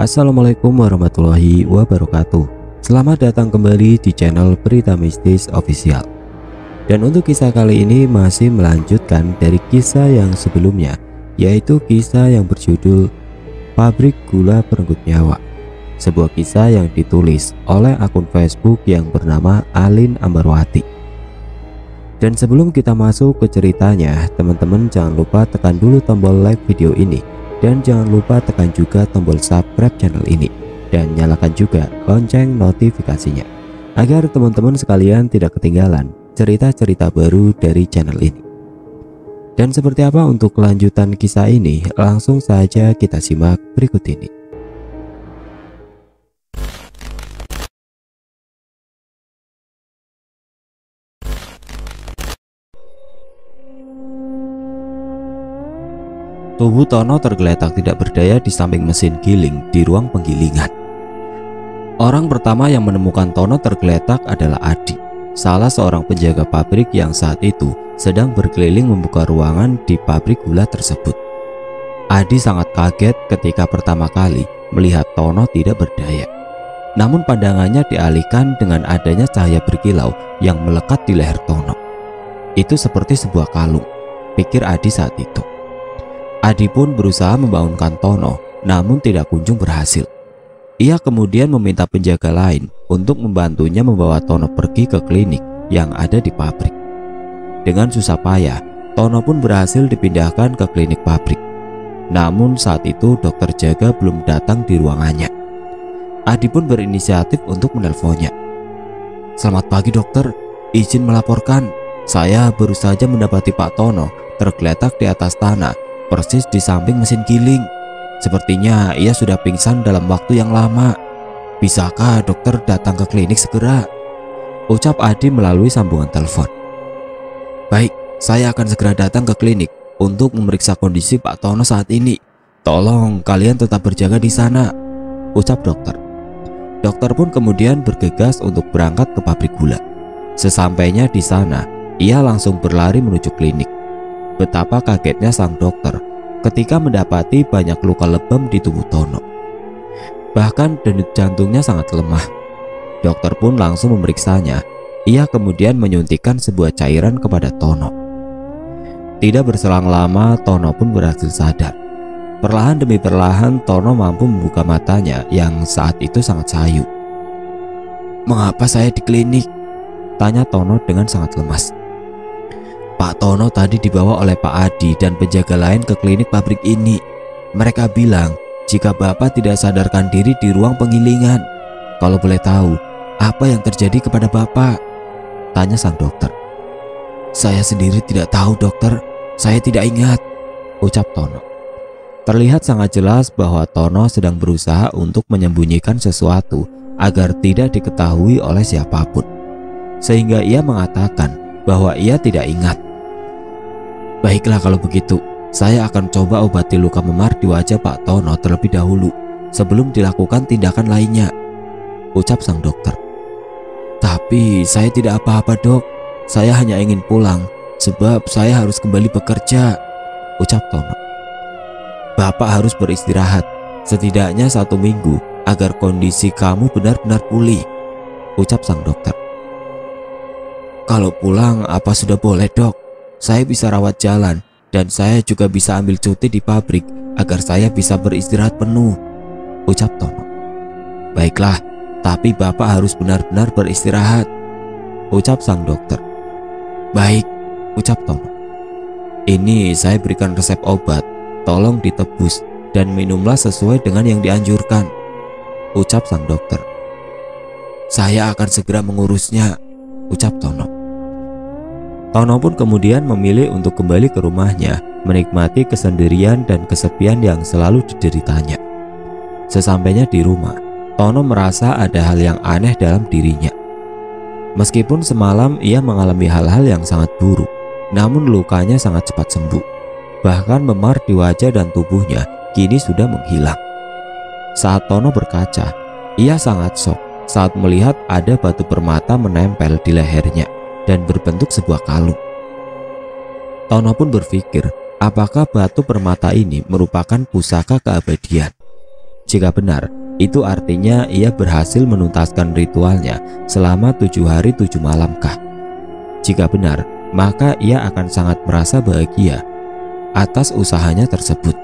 Assalamualaikum warahmatullahi wabarakatuh. Selamat datang kembali di channel Berita Mistis Official. Dan untuk kisah kali ini masih melanjutkan dari kisah yang sebelumnya, yaitu kisah yang berjudul Pabrik Gula Perenggut Nyawa. Sebuah kisah yang ditulis oleh akun Facebook yang bernama Alin Ambarwati. Dan sebelum kita masuk ke ceritanya, teman-teman jangan lupa tekan dulu tombol like video ini. Dan jangan lupa tekan juga tombol subscribe channel ini. Dan nyalakan juga lonceng notifikasinya, agar teman-teman sekalian tidak ketinggalan cerita-cerita baru dari channel ini. Dan seperti apa untuk kelanjutan kisah ini? Langsung saja kita simak berikut ini. Tubuh Tono tergeletak tidak berdaya di samping mesin giling di ruang penggilingan. Orang pertama yang menemukan Tono tergeletak adalah Adi, salah seorang penjaga pabrik yang saat itu sedang berkeliling membuka ruangan di pabrik gula tersebut. Adi sangat kaget ketika pertama kali melihat Tono tidak berdaya. Namun pandangannya dialihkan dengan adanya cahaya berkilau yang melekat di leher Tono. Itu seperti sebuah kalung, pikir Adi saat itu. Adi pun berusaha membangunkan Tono, namun tidak kunjung berhasil. Ia kemudian meminta penjaga lain untuk membantunya membawa Tono pergi ke klinik yang ada di pabrik. Dengan susah payah, Tono pun berhasil dipindahkan ke klinik pabrik. Namun saat itu dokter jaga belum datang di ruangannya. Adi pun berinisiatif untuk menelponnya. "Selamat pagi dokter, izin melaporkan. Saya baru saja mendapati Pak Tono tergeletak di atas tanah, persis di samping mesin giling. Sepertinya ia sudah pingsan dalam waktu yang lama. Bisakah dokter datang ke klinik segera?" ucap Adi melalui sambungan telepon. "Baik, saya akan segera datang ke klinik untuk memeriksa kondisi Pak Tono saat ini. Tolong kalian tetap berjaga di sana," ucap dokter. Dokter pun kemudian bergegas untuk berangkat ke pabrik gula. Sesampainya di sana, ia langsung berlari menuju klinik. Betapa kagetnya sang dokter ketika mendapati banyak luka lebam di tubuh Tono. Bahkan denyut jantungnya sangat lemah. Dokter pun langsung memeriksanya. Ia kemudian menyuntikkan sebuah cairan kepada Tono. Tidak berselang lama, Tono pun berhasil sadar. Perlahan demi perlahan Tono mampu membuka matanya yang saat itu sangat sayu. "Mengapa saya di klinik?" tanya Tono dengan sangat lemas. "Pak Tono tadi dibawa oleh Pak Adi dan penjaga lain ke klinik pabrik ini. Mereka bilang jika Bapak tidak sadarkan diri di ruang penggilingan. Kalau boleh tahu, apa yang terjadi kepada Bapak?" tanya sang dokter. "Saya sendiri tidak tahu dokter, saya tidak ingat," ucap Tono. Terlihat sangat jelas bahwa Tono sedang berusaha untuk menyembunyikan sesuatu agar tidak diketahui oleh siapapun, sehingga ia mengatakan bahwa ia tidak ingat. "Baiklah kalau begitu, saya akan coba obati luka memar di wajah Pak Tono terlebih dahulu sebelum dilakukan tindakan lainnya," ucap sang dokter. "Tapi saya tidak apa-apa dok, saya hanya ingin pulang sebab saya harus kembali bekerja," ucap Tono. "Bapak harus beristirahat setidaknya 1 minggu agar kondisi kamu benar-benar pulih," ucap sang dokter. "Kalau pulang apa sudah boleh dok? Saya bisa rawat jalan dan saya juga bisa ambil cuti di pabrik agar saya bisa beristirahat penuh," ucap Tono. "Baiklah, tapi Bapak harus benar-benar beristirahat," ucap sang dokter. "Baik," ucap Tono. "Ini saya berikan resep obat, tolong ditebus dan minumlah sesuai dengan yang dianjurkan," ucap sang dokter. "Saya akan segera mengurusnya," ucap Tono. Tono pun kemudian memilih untuk kembali ke rumahnya, menikmati kesendirian dan kesepian yang selalu dideritanya. Sesampainya di rumah, Tono merasa ada hal yang aneh dalam dirinya. Meskipun semalam ia mengalami hal-hal yang sangat buruk, namun lukanya sangat cepat sembuh. Bahkan memar di wajah dan tubuhnya kini sudah menghilang. Saat Tono berkaca, ia sangat shock saat melihat ada batu permata menempel di lehernya dan berbentuk sebuah kalung. Tono pun berpikir apakah batu permata ini merupakan pusaka keabadian. Jika benar, itu artinya ia berhasil menuntaskan ritualnya selama 7 hari 7 malamkah? Jika benar, maka ia akan sangat merasa bahagia atas usahanya tersebut.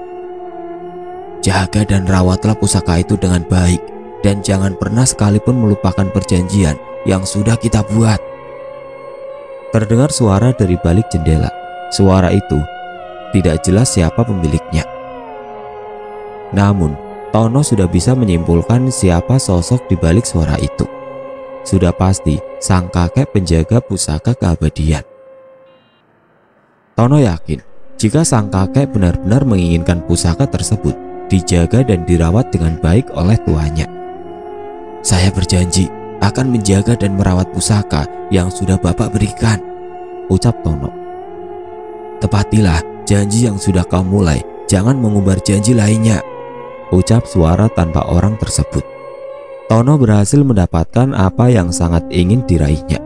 Jaga dan rawatlah pusaka itu dengan baik, dan jangan pernah sekalipun melupakan perjanjian yang sudah kita buat. Terdengar suara dari balik jendela. Suara itu tidak jelas siapa pemiliknya. Namun, Tono sudah bisa menyimpulkan siapa sosok di balik suara itu. Sudah pasti sang kakek penjaga pusaka keabadian. Tono yakin jika sang kakek benar-benar menginginkan pusaka tersebut dijaga dan dirawat dengan baik oleh tuannya. Saya berjanji akan menjaga dan merawat pusaka yang sudah Bapak berikan, ucap Tono. Tepatilah janji yang sudah kau mulai, jangan mengumbar janji lainnya, ucap suara tanpa orang tersebut. Tono berhasil mendapatkan apa yang sangat ingin diraihnya.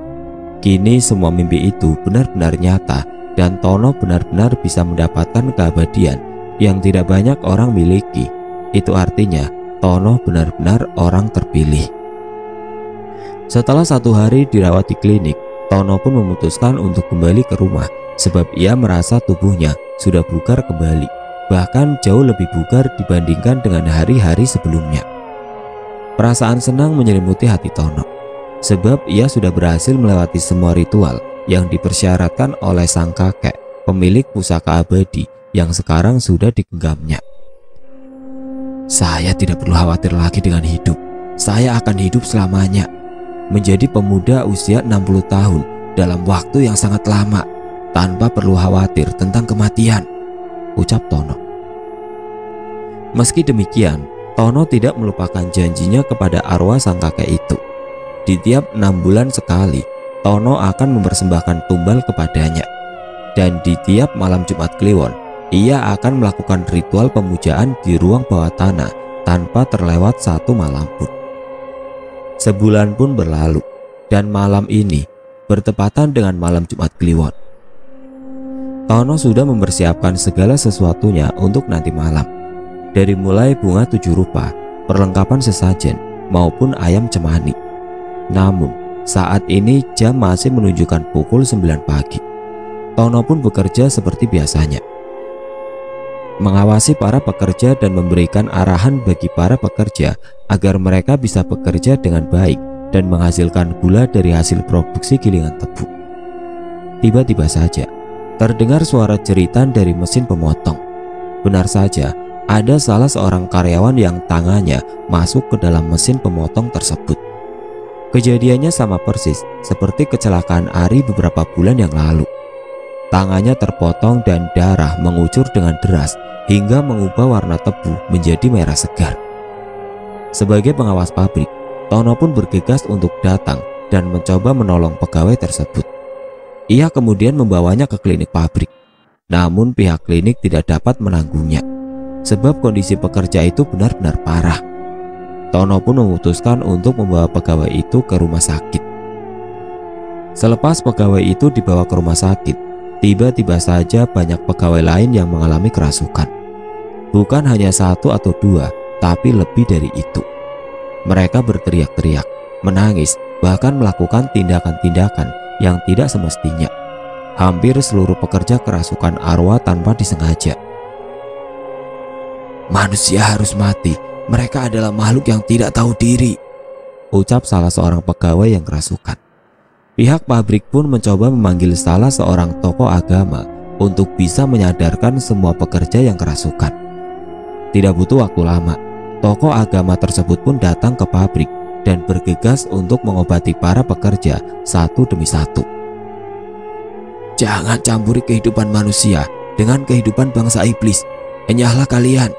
Kini semua mimpi itu benar-benar nyata, dan Tono benar-benar bisa mendapatkan keabadian yang tidak banyak orang miliki. Itu artinya Tono benar-benar orang terpilih. Setelah 1 hari dirawat di klinik, Tono pun memutuskan untuk kembali ke rumah sebab ia merasa tubuhnya sudah bugar kembali, bahkan jauh lebih bugar dibandingkan dengan hari-hari sebelumnya. Perasaan senang menyelimuti hati Tono sebab ia sudah berhasil melewati semua ritual yang dipersyaratkan oleh sang kakek pemilik pusaka abadi yang sekarang sudah digenggamnya. Saya tidak perlu khawatir lagi dengan hidup. Saya akan hidup selamanya, menjadi pemuda usia 60 tahun dalam waktu yang sangat lama, tanpa perlu khawatir tentang kematian, ucap Tono. Meski demikian, Tono tidak melupakan janjinya kepada arwah sang kakek itu. Di tiap 6 bulan sekali, Tono akan mempersembahkan tumbal kepadanya. Dan di tiap malam Jumat Kliwon, ia akan melakukan ritual pemujaan di ruang bawah tanah tanpa terlewat 1 malam pun. Sebulan pun berlalu, dan malam ini bertepatan dengan malam Jumat Kliwon. Tono sudah mempersiapkan segala sesuatunya untuk nanti malam. Dari mulai bunga 7 rupa, perlengkapan sesajen, maupun ayam cemani. Namun, saat ini jam masih menunjukkan pukul 9 pagi. Tono pun bekerja seperti biasanya, mengawasi para pekerja dan memberikan arahan bagi para pekerja agar mereka bisa bekerja dengan baik dan menghasilkan gula dari hasil produksi gilingan tebu. Tiba-tiba saja terdengar suara jeritan dari mesin pemotong. Benar saja, ada salah seorang karyawan yang tangannya masuk ke dalam mesin pemotong tersebut. Kejadiannya sama persis seperti kecelakaan Ari beberapa bulan yang lalu. Tangannya terpotong dan darah mengucur dengan deras hingga mengubah warna tebu menjadi merah segar. Sebagai pengawas pabrik, Tono pun bergegas untuk datang dan mencoba menolong pegawai tersebut. Ia kemudian membawanya ke klinik pabrik. Namun pihak klinik tidak dapat menanggungnya sebab kondisi pekerja itu benar-benar parah. Tono pun memutuskan untuk membawa pegawai itu ke rumah sakit. Selepas pegawai itu dibawa ke rumah sakit, tiba-tiba saja banyak pegawai lain yang mengalami kerasukan. Bukan hanya 1 atau 2, tapi lebih dari itu. Mereka berteriak-teriak, menangis, bahkan melakukan tindakan-tindakan yang tidak semestinya. Hampir seluruh pekerja kerasukan arwah tanpa disengaja. Manusia harus mati, mereka adalah makhluk yang tidak tahu diri, ucap salah seorang pegawai yang kerasukan. Pihak pabrik pun mencoba memanggil salah seorang tokoh agama untuk bisa menyadarkan semua pekerja yang kerasukan. Tidak butuh waktu lama, tokoh agama tersebut pun datang ke pabrik dan bergegas untuk mengobati para pekerja satu demi satu. Jangan campuri kehidupan manusia dengan kehidupan bangsa iblis, enyahlah kalian,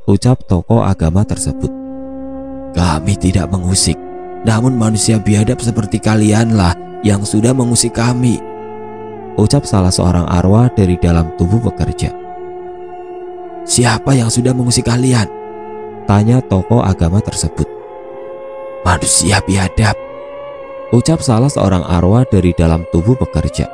ucap tokoh agama tersebut. Kami tidak mengusik, namun manusia biadab seperti kalianlah yang sudah mengusik kami, ucap salah seorang arwah dari dalam tubuh pekerja. Siapa yang sudah mengusik kalian? Tanya tokoh agama tersebut. Manusia biadab, ucap salah seorang arwah dari dalam tubuh pekerja.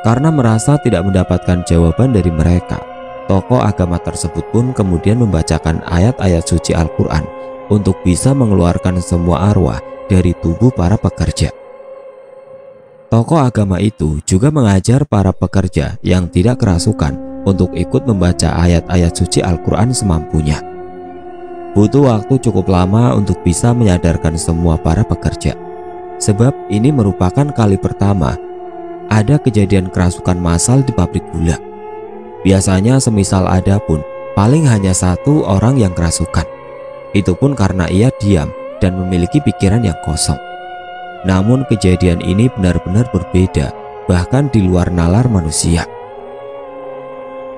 Karena merasa tidak mendapatkan jawaban dari mereka, tokoh agama tersebut pun kemudian membacakan ayat-ayat suci Al-Quran untuk bisa mengeluarkan semua arwah dari tubuh para pekerja. Tokoh agama itu juga mengajar para pekerja yang tidak kerasukan untuk ikut membaca ayat-ayat suci Al-Quran semampunya. Butuh waktu cukup lama untuk bisa menyadarkan semua para pekerja, sebab ini merupakan kali pertama ada kejadian kerasukan massal di pabrik gula. Biasanya semisal ada pun paling hanya satu orang yang kerasukan. Itu pun karena ia diam dan memiliki pikiran yang kosong. Namun kejadian ini benar-benar berbeda, bahkan di luar nalar manusia.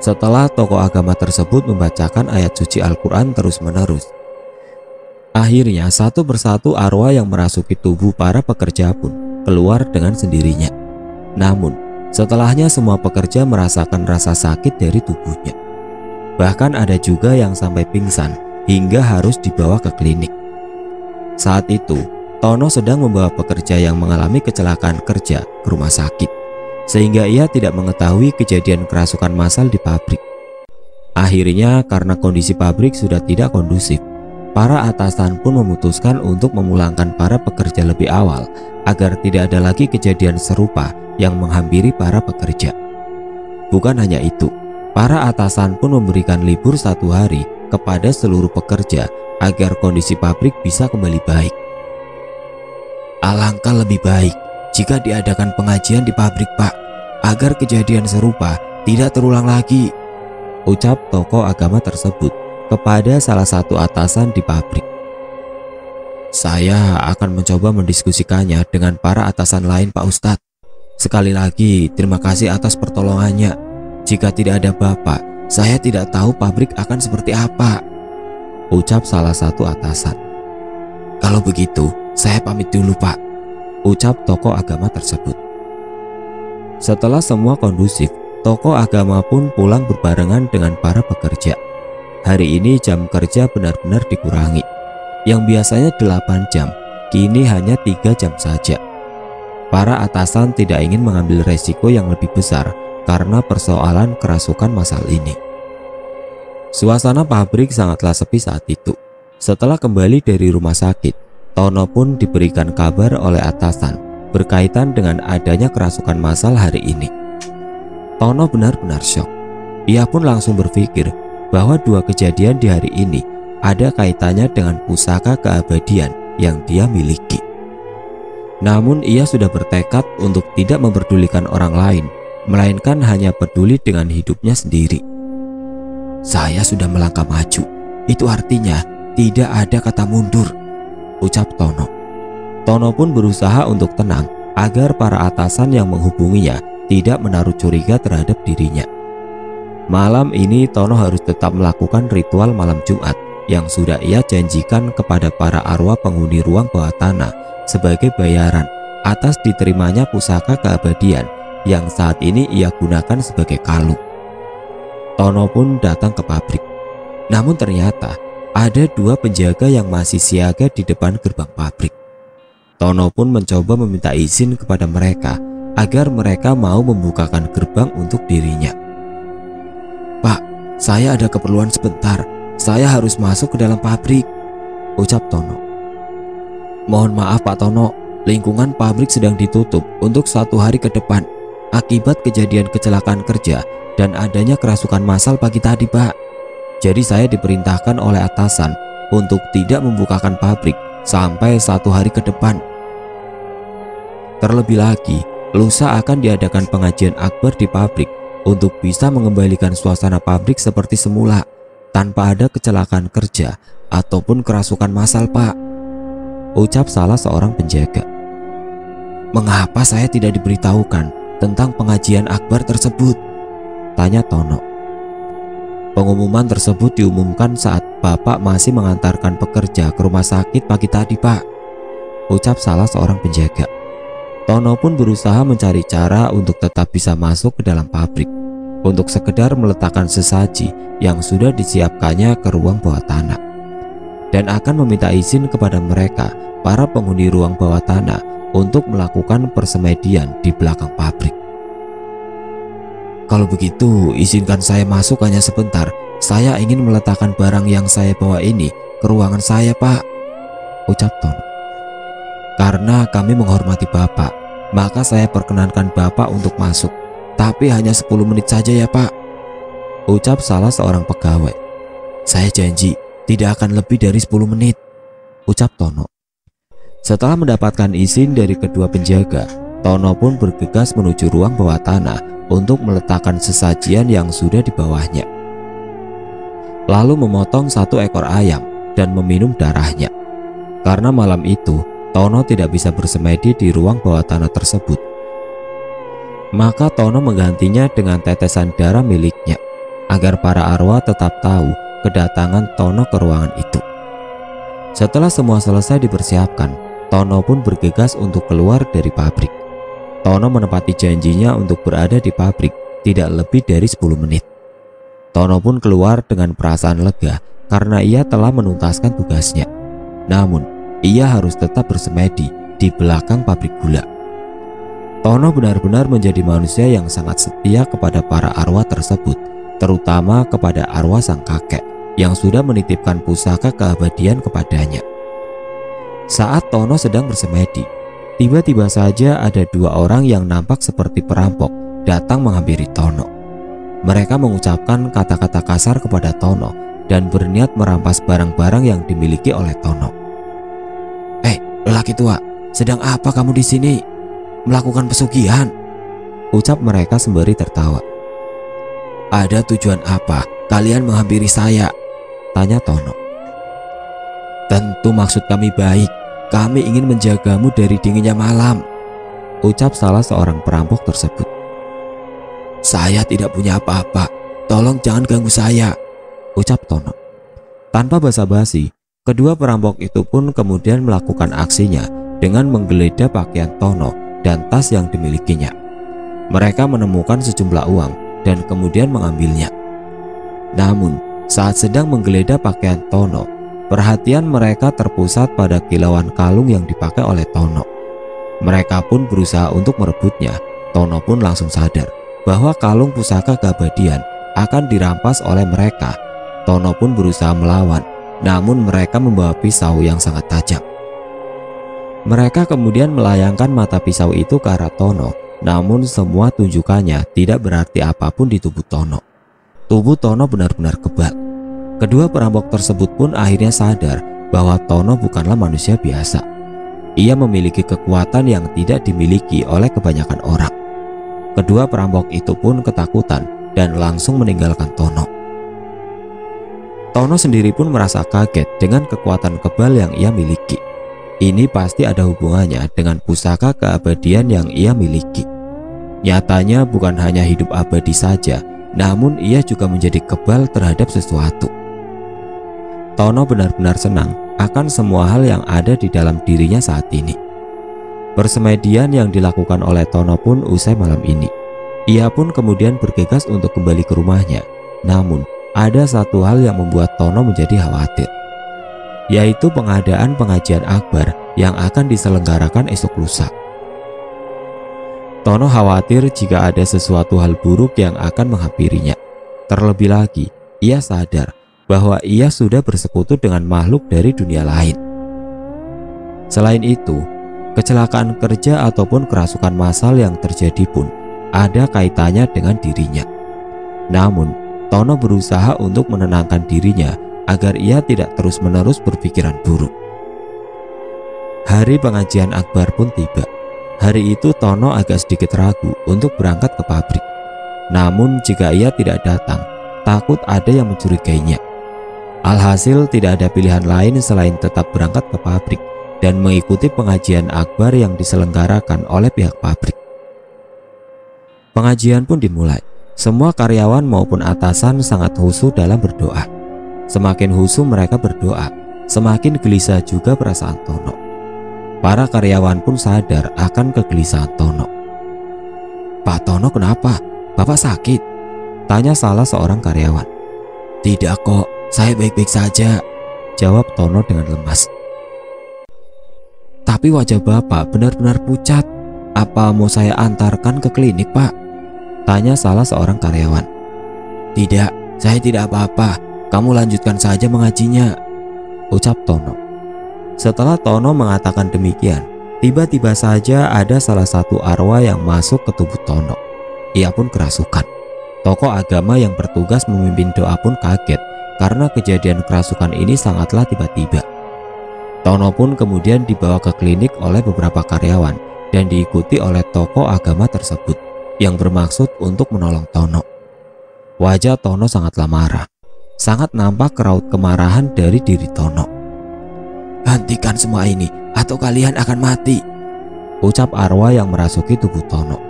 Setelah tokoh agama tersebut membacakan ayat suci Al-Quran terus-menerus, akhirnya satu persatu arwah yang merasuki tubuh para pekerja pun keluar dengan sendirinya. Namun setelahnya semua pekerja merasakan rasa sakit dari tubuhnya. Bahkan ada juga yang sampai pingsan hingga harus dibawa ke klinik. Saat itu Tono sedang membawa pekerja yang mengalami kecelakaan kerja ke rumah sakit, sehingga ia tidak mengetahui kejadian kerasukan massal di pabrik. Akhirnya karena kondisi pabrik sudah tidak kondusif, para atasan pun memutuskan untuk memulangkan para pekerja lebih awal agar tidak ada lagi kejadian serupa yang menghampiri para pekerja. Bukan hanya itu, para atasan pun memberikan libur 1 hari kepada seluruh pekerja agar kondisi pabrik bisa kembali baik. Alangkah lebih baik jika diadakan pengajian di pabrik, Pak, agar kejadian serupa tidak terulang lagi, ucap tokoh agama tersebut kepada salah satu atasan di pabrik. Saya akan mencoba mendiskusikannya dengan para atasan lain, Pak Ustadz. Sekali lagi terima kasih atas pertolongannya. Jika tidak ada Bapak, saya tidak tahu pabrik akan seperti apa, ucap salah satu atasan. Kalau begitu saya pamit dulu, Pak, ucap tokoh agama tersebut. Setelah semua kondusif, tokoh agama pun pulang berbarengan dengan para pekerja. Hari ini jam kerja benar-benar dikurangi. Yang biasanya 8 jam, kini hanya 3 jam saja. Para atasan tidak ingin mengambil resiko yang lebih besar karena persoalan kerasukan massal ini. Suasana pabrik sangatlah sepi saat itu. Setelah kembali dari rumah sakit, Tono pun diberikan kabar oleh atasan berkaitan dengan adanya kerasukan massal hari ini. Tono benar-benar syok. Ia pun langsung berpikir bahwa 2 kejadian di hari ini ada kaitannya dengan pusaka keabadian yang dia miliki. Namun ia sudah bertekad untuk tidak memperdulikan orang lain, melainkan hanya peduli dengan hidupnya sendiri. Saya sudah melangkah maju, itu artinya tidak ada kata mundur, ucap Tono. Tono pun berusaha untuk tenang agar para atasan yang menghubunginya tidak menaruh curiga terhadap dirinya. Malam ini Tono harus tetap melakukan ritual malam Jumat yang sudah ia janjikan kepada para arwah penghuni ruang bawah tanah sebagai bayaran atas diterimanya pusaka keabadian yang saat ini ia gunakan sebagai kalung. Tono pun datang ke pabrik. Namun ternyata ada 2 penjaga yang masih siaga di depan gerbang pabrik. Tono pun mencoba meminta izin kepada mereka agar mereka mau membukakan gerbang untuk dirinya. Pak, saya ada keperluan sebentar. Saya harus masuk ke dalam pabrik, ucap Tono. Mohon maaf Pak Tono, lingkungan pabrik sedang ditutup untuk 1 hari ke depan akibat kejadian kecelakaan kerja dan adanya kerasukan massal pagi tadi, Pak. Jadi saya diperintahkan oleh atasan untuk tidak membukakan pabrik sampai 1 hari ke depan. Terlebih lagi, lusa akan diadakan pengajian akbar di pabrik untuk bisa mengembalikan suasana pabrik seperti semula tanpa ada kecelakaan kerja ataupun kerasukan massal, Pak, ucap salah seorang penjaga. Mengapa saya tidak diberitahukan tentang pengajian akbar tersebut? Tanya Tono. Pengumuman tersebut diumumkan saat Bapak masih mengantarkan pekerja ke rumah sakit pagi tadi, Pak, ucap salah seorang penjaga. Tono pun berusaha mencari cara untuk tetap bisa masuk ke dalam pabrik untuk sekedar meletakkan sesaji yang sudah disiapkannya ke ruang bawah tanah, dan akan meminta izin kepada mereka, para penghuni ruang bawah tanah, untuk melakukan persemedian di belakang pabrik. Kalau begitu, izinkan saya masuk hanya sebentar. Saya ingin meletakkan barang yang saya bawa ini ke ruangan saya, Pak, ucap Tono. Karena kami menghormati Bapak, maka saya perkenankan Bapak untuk masuk. Tapi hanya 10 menit saja ya, Pak, ucap salah seorang pegawai. Saya janji tidak akan lebih dari 10 menit, ucap Tono. Setelah mendapatkan izin dari kedua penjaga, Tono pun bergegas menuju ruang bawah tanah untuk meletakkan sesajian yang sudah di bawahnya. Lalu memotong 1 ekor ayam dan meminum darahnya. Karena malam itu Tono tidak bisa bersemedi di ruang bawah tanah tersebut, maka Tono menggantinya dengan tetesan darah miliknya agar para arwah tetap tahu kedatangan Tono ke ruangan itu. Setelah semua selesai dipersiapkan, Tono pun bergegas untuk keluar dari pabrik. Tono menepati janjinya untuk berada di pabrik tidak lebih dari 10 menit. Tono pun keluar dengan perasaan lega karena ia telah menuntaskan tugasnya. Namun, ia harus tetap bersemedi di belakang pabrik gula. Tono benar-benar menjadi manusia yang sangat setia kepada para arwah tersebut, terutama kepada arwah sang kakek yang sudah menitipkan pusaka keabadian kepadanya. Saat Tono sedang bersemedi, tiba-tiba saja ada 2 orang yang nampak seperti perampok datang menghampiri Tono. Mereka mengucapkan kata-kata kasar kepada Tono dan berniat merampas barang-barang yang dimiliki oleh Tono. Lelaki tua, sedang apa kamu di sini? Melakukan pesugihan, ucap mereka sembari tertawa. Ada tujuan apa kalian menghampiri saya? Tanya Tono. Tentu maksud kami baik. Kami ingin menjagamu dari dinginnya malam, ucap salah seorang perampok tersebut. Saya tidak punya apa-apa, tolong jangan ganggu saya, ucap Tono. Tanpa basa-basi, kedua perampok itu pun kemudian melakukan aksinya dengan menggeledah pakaian Tono dan tas yang dimilikinya. Mereka menemukan sejumlah uang dan kemudian mengambilnya. Namun, saat sedang menggeledah pakaian Tono, perhatian mereka terpusat pada kilauan kalung yang dipakai oleh Tono. Mereka pun berusaha untuk merebutnya. Tono pun langsung sadar bahwa kalung pusaka keabadian akan dirampas oleh mereka. Tono pun berusaha melawan, namun mereka membawa pisau yang sangat tajam. Mereka kemudian melayangkan mata pisau itu ke arah Tono, namun semua tunjukannya tidak berarti apapun di tubuh Tono. Tubuh Tono benar-benar kebal. Kedua perampok tersebut pun akhirnya sadar bahwa Tono bukanlah manusia biasa. Ia memiliki kekuatan yang tidak dimiliki oleh kebanyakan orang. Kedua perampok itu pun ketakutan dan langsung meninggalkan Tono. Tono sendiri pun merasa kaget dengan kekuatan kebal yang ia miliki. Ini pasti ada hubungannya dengan pusaka keabadian yang ia miliki. Nyatanya bukan hanya hidup abadi saja, namun ia juga menjadi kebal terhadap sesuatu. Tono benar-benar senang akan semua hal yang ada di dalam dirinya saat ini. Persemedian yang dilakukan oleh Tono pun usai malam ini. Ia pun kemudian bergegas untuk kembali ke rumahnya. Namun, ada satu hal yang membuat Tono menjadi khawatir, yaitu pengadaan pengajian akbar yang akan diselenggarakan esok lusa. Tono khawatir jika ada sesuatu hal buruk yang akan menghampirinya. Terlebih lagi, ia sadar bahwa ia sudah bersekutu dengan makhluk dari dunia lain. Selain itu, kecelakaan kerja ataupun kerasukan massal yang terjadi pun ada kaitannya dengan dirinya. Namun, Tono berusaha untuk menenangkan dirinya agar ia tidak terus-menerus berpikiran buruk. Hari pengajian akbar pun tiba. Hari itu Tono agak sedikit ragu untuk berangkat ke pabrik. Namun jika ia tidak datang, takut ada yang mencurigainya. Alhasil tidak ada pilihan lain selain tetap berangkat ke pabrik dan mengikuti pengajian akbar yang diselenggarakan oleh pihak pabrik. Pengajian pun dimulai. Semua karyawan maupun atasan sangat khusyuk dalam berdoa. Semakin khusyuk mereka berdoa, semakin gelisah juga perasaan Tono. Para karyawan pun sadar akan kegelisahan Tono. Pak Tono, kenapa? Bapak sakit? Tanya salah seorang karyawan. Tidak kok, saya baik-baik saja, jawab Tono dengan lemas. Tapi wajah Bapak benar-benar pucat. Apa mau saya antarkan ke klinik, Pak? Tanya salah seorang karyawan. Tidak, saya tidak apa-apa. Kamu lanjutkan saja mengajinya, ucap Tono. Setelah Tono mengatakan demikian, tiba-tiba saja ada salah satu arwah yang masuk ke tubuh Tono. Ia pun kerasukan. Tokoh agama yang bertugas memimpin doa pun kaget karena kejadian kerasukan ini sangatlah tiba-tiba. Tono pun kemudian dibawa ke klinik oleh beberapa karyawan dan diikuti oleh tokoh agama tersebut yang bermaksud untuk menolong Tono. Wajah Tono sangatlah marah. Sangat nampak raut kemarahan dari diri Tono. Hentikan semua ini atau kalian akan mati, ucap arwah yang merasuki tubuh Tono.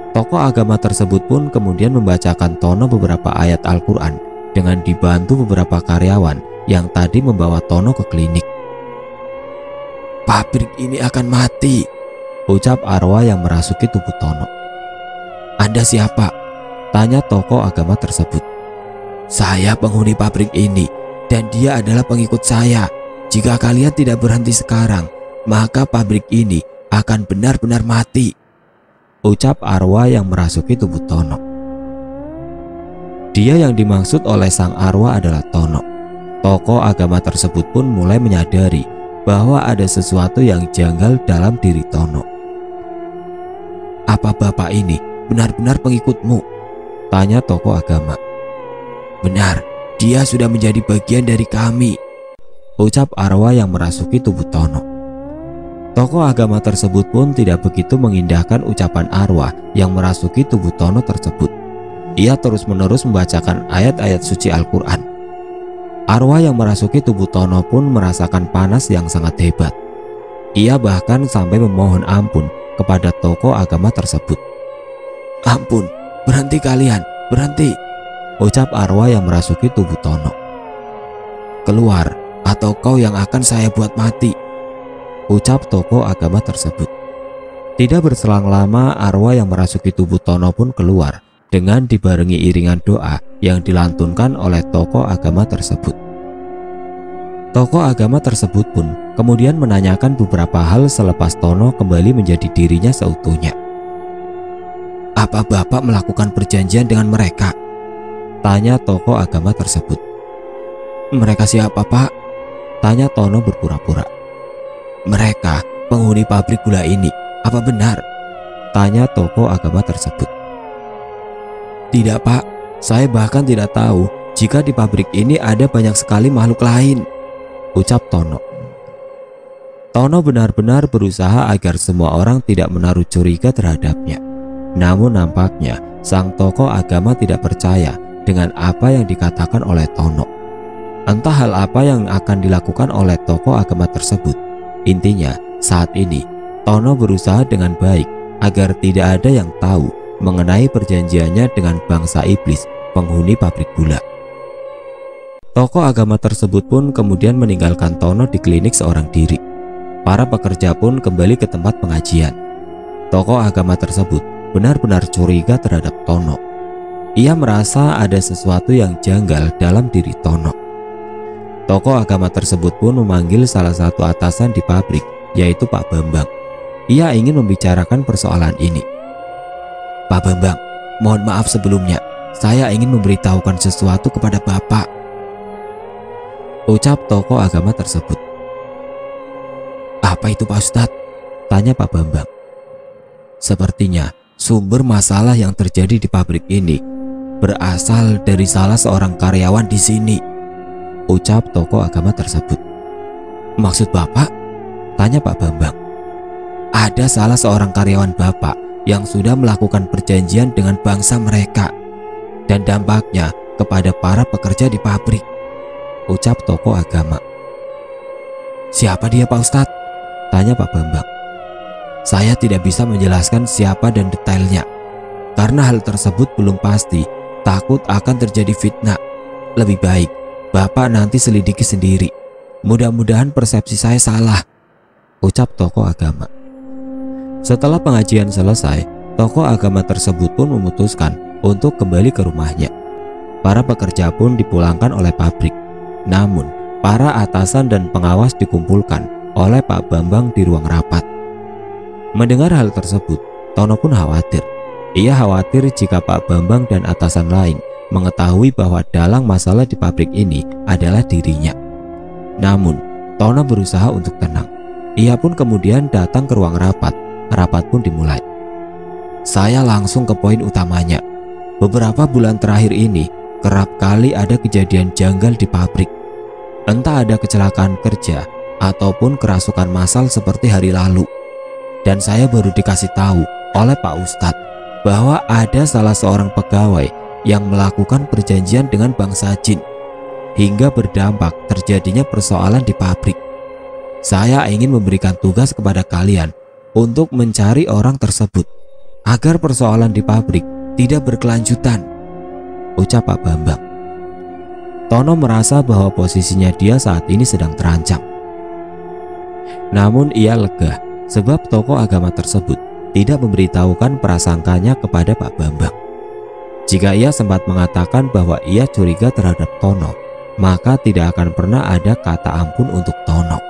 Tokoh agama tersebut pun kemudian membacakan Tono beberapa ayat Al-Quran dengan dibantu beberapa karyawan yang tadi membawa Tono ke klinik. Pabrik ini akan mati, ucap arwah yang merasuki tubuh Tono. Anda siapa? Tanya tokoh agama tersebut. Saya penghuni pabrik ini dan dia adalah pengikut saya. Jika kalian tidak berhenti sekarang, maka pabrik ini akan benar-benar mati, ucap arwah yang merasuki tubuh Tono. Dia yang dimaksud oleh sang arwah adalah Tono. Tokoh agama tersebut pun mulai menyadari bahwa ada sesuatu yang janggal dalam diri Tono. Apa bapak ini benar-benar pengikutmu? Tanya tokoh agama. Benar, dia sudah menjadi bagian dari kami, ucap arwah yang merasuki tubuh Tono. Tokoh agama tersebut pun tidak begitu mengindahkan ucapan arwah yang merasuki tubuh Tono tersebut. Ia terus-menerus membacakan ayat-ayat suci Al-Quran. Arwah yang merasuki tubuh Tono pun merasakan panas yang sangat hebat. Ia bahkan sampai memohon ampun kepada tokoh agama tersebut. Ampun, berhenti kalian, berhenti, ucap arwah yang merasuki tubuh Tono. Keluar atau kau yang akan saya buat mati, ucap tokoh agama tersebut. Tidak berselang lama arwah yang merasuki tubuh Tono pun keluar dengan dibarengi iringan doa yang dilantunkan oleh tokoh agama tersebut. Tokoh agama tersebut pun kemudian menanyakan beberapa hal selepas Tono kembali menjadi dirinya seutuhnya. Apa bapak melakukan perjanjian dengan mereka? Tanya tokoh agama tersebut. Mereka siapa pak? Tanya Tono berpura-pura. Mereka penghuni pabrik gula ini, apa benar? Tanya tokoh agama tersebut. Tidak pak, saya bahkan tidak tahu jika di pabrik ini ada banyak sekali makhluk lain, ucap Tono. Tono benar-benar berusaha agar semua orang tidak menaruh curiga terhadapnya. Namun nampaknya sang tokoh agama tidak percaya dengan apa yang dikatakan oleh Tono. Entah hal apa yang akan dilakukan oleh tokoh agama tersebut. Intinya saat ini Tono berusaha dengan baik agar tidak ada yang tahu mengenai perjanjiannya dengan bangsa iblis penghuni pabrik gula. Tokoh agama tersebut pun kemudian meninggalkan Tono di klinik seorang diri. Para pekerja pun kembali ke tempat pengajian. Tokoh agama tersebut benar-benar curiga terhadap Tono. Ia merasa ada sesuatu yang janggal dalam diri Tono. Tokoh agama tersebut pun memanggil salah satu atasan di pabrik, yaitu Pak Bambang. Ia ingin membicarakan persoalan ini. Pak Bambang, mohon maaf sebelumnya, saya ingin memberitahukan sesuatu kepada Bapak, ucap tokoh agama tersebut. Apa itu Pak Ustadz? Tanya Pak Bambang. Sepertinya sumber masalah yang terjadi di pabrik ini berasal dari salah seorang karyawan di sini, ucap tokoh agama tersebut. Maksud Bapak? Tanya Pak Bambang. Ada salah seorang karyawan Bapak yang sudah melakukan perjanjian dengan bangsa mereka dan dampaknya kepada para pekerja di pabrik, ucap tokoh agama. Siapa dia Pak Ustadz? Tanya Pak Bambang. Saya tidak bisa menjelaskan siapa dan detailnya karena hal tersebut belum pasti, takut akan terjadi fitnah. Lebih baik Bapak nanti selidiki sendiri. Mudah-mudahan persepsi saya salah, ucap tokoh agama. Setelah pengajian selesai, tokoh agama tersebut pun memutuskan untuk kembali ke rumahnya. Para pekerja pun dipulangkan oleh pabrik. Namun, para atasan dan pengawas dikumpulkan oleh Pak Bambang di ruang rapat. Mendengar hal tersebut, Tono pun khawatir. Ia khawatir jika Pak Bambang dan atasan lain mengetahui bahwa dalang masalah di pabrik ini adalah dirinya. Namun, Tono berusaha untuk tenang. Ia pun kemudian datang ke ruang rapat. Rapat pun dimulai. Saya langsung ke poin utamanya. Beberapa bulan terakhir ini, kerap kali ada kejadian janggal di pabrik. Entah ada kecelakaan kerja ataupun kerasukan massal seperti hari lalu. Dan saya baru dikasih tahu oleh Pak Ustadz bahwa ada salah seorang pegawai yang melakukan perjanjian dengan bangsa jin hingga berdampak terjadinya persoalan di pabrik. Saya ingin memberikan tugas kepada kalian untuk mencari orang tersebut agar persoalan di pabrik tidak berkelanjutan, ucap Pak Bambang. Tono merasa bahwa posisinya dia saat ini sedang terancam. Namun ia lega sebab tokoh agama tersebut tidak memberitahukan prasangkanya kepada Pak Bambang. Jika ia sempat mengatakan bahwa ia curiga terhadap Tono, maka tidak akan pernah ada kata ampun untuk Tono.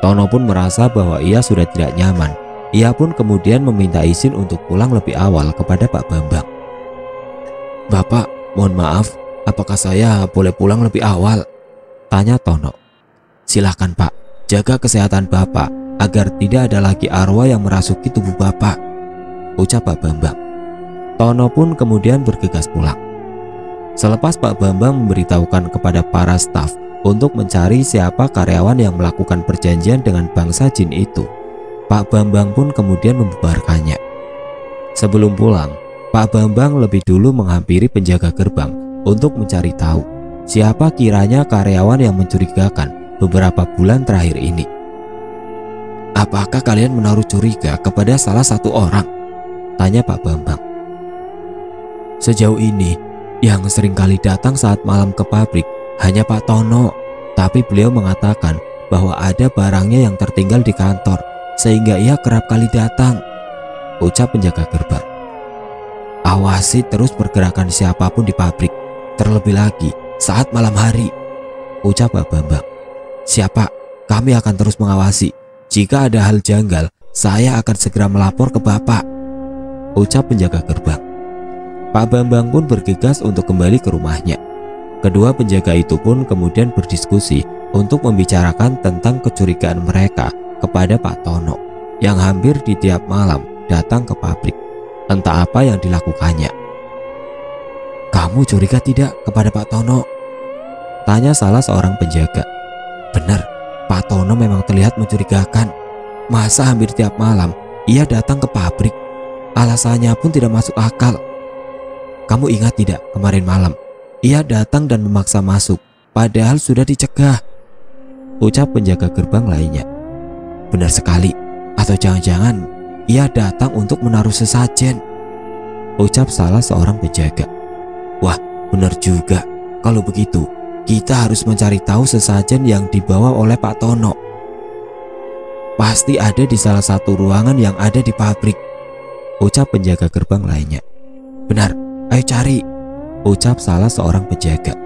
Tono pun merasa bahwa ia sudah tidak nyaman. Ia pun kemudian meminta izin untuk pulang lebih awal kepada Pak Bambang. Bapak, mohon maaf, apakah saya boleh pulang lebih awal? Tanya Tono. Silahkan Pak, jaga kesehatan Bapak agar tidak ada lagi arwah yang merasuki tubuh Bapak, ucap Pak Bambang. Tono pun kemudian bergegas pulang. Selepas Pak Bambang memberitahukan kepada para staf untuk mencari siapa karyawan yang melakukan perjanjian dengan bangsa jin itu, Pak Bambang pun kemudian membubarkannya. Sebelum pulang, Pak Bambang lebih dulu menghampiri penjaga gerbang untuk mencari tahu siapa kiranya karyawan yang mencurigakan beberapa bulan terakhir ini. Apakah kalian menaruh curiga kepada salah satu orang? Tanya Pak Bambang. Sejauh ini, yang sering kali datang saat malam ke pabrik hanya Pak Tono, tapi beliau mengatakan bahwa ada barangnya yang tertinggal di kantor, sehingga ia kerap kali datang, ucap penjaga gerbang. Awasi terus pergerakan siapapun di pabrik, terlebih lagi saat malam hari, ucap Pak Bambang. Siapa? Kami akan terus mengawasi. Jika ada hal janggal, saya akan segera melapor ke Bapak, ucap penjaga gerbang. Pak Bambang pun bergegas untuk kembali ke rumahnya. Kedua penjaga itu pun kemudian berdiskusi untuk membicarakan tentang kecurigaan mereka kepada Pak Tono yang hampir di tiap malam datang ke pabrik. Entah apa yang dilakukannya. Kamu curiga tidak kepada Pak Tono? Tanya salah seorang penjaga. Benar, Pak Tono memang terlihat mencurigakan. Masa hampir tiap malam ia datang ke pabrik? Alasannya pun tidak masuk akal. Kamu ingat tidak kemarin malam ia datang dan memaksa masuk padahal sudah dicegah, ucap penjaga gerbang lainnya. Benar sekali, atau jangan-jangan ia datang untuk menaruh sesajen, ucap salah seorang penjaga. Wah, benar juga. Kalau begitu, kita harus mencari tahu sesajen yang dibawa oleh Pak Tono. Pasti ada di salah satu ruangan yang ada di pabrik, ucap penjaga gerbang lainnya. Benar, ayo cari, ucap salah seorang penjaga.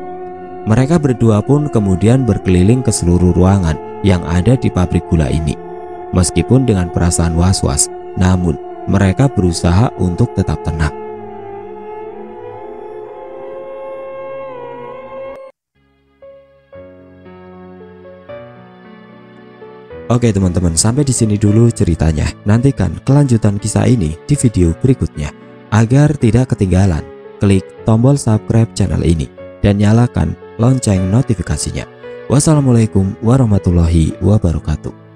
Mereka berdua pun kemudian berkeliling ke seluruh ruangan yang ada di pabrik gula ini. Meskipun dengan perasaan was-was, namun mereka berusaha untuk tetap tenang. Oke teman-teman, sampai di sini dulu ceritanya. Nantikan kelanjutan kisah ini di video berikutnya. Agar tidak ketinggalan, klik tombol subscribe channel ini dan nyalakan lonceng notifikasinya. Wassalamualaikum warahmatullahi wabarakatuh.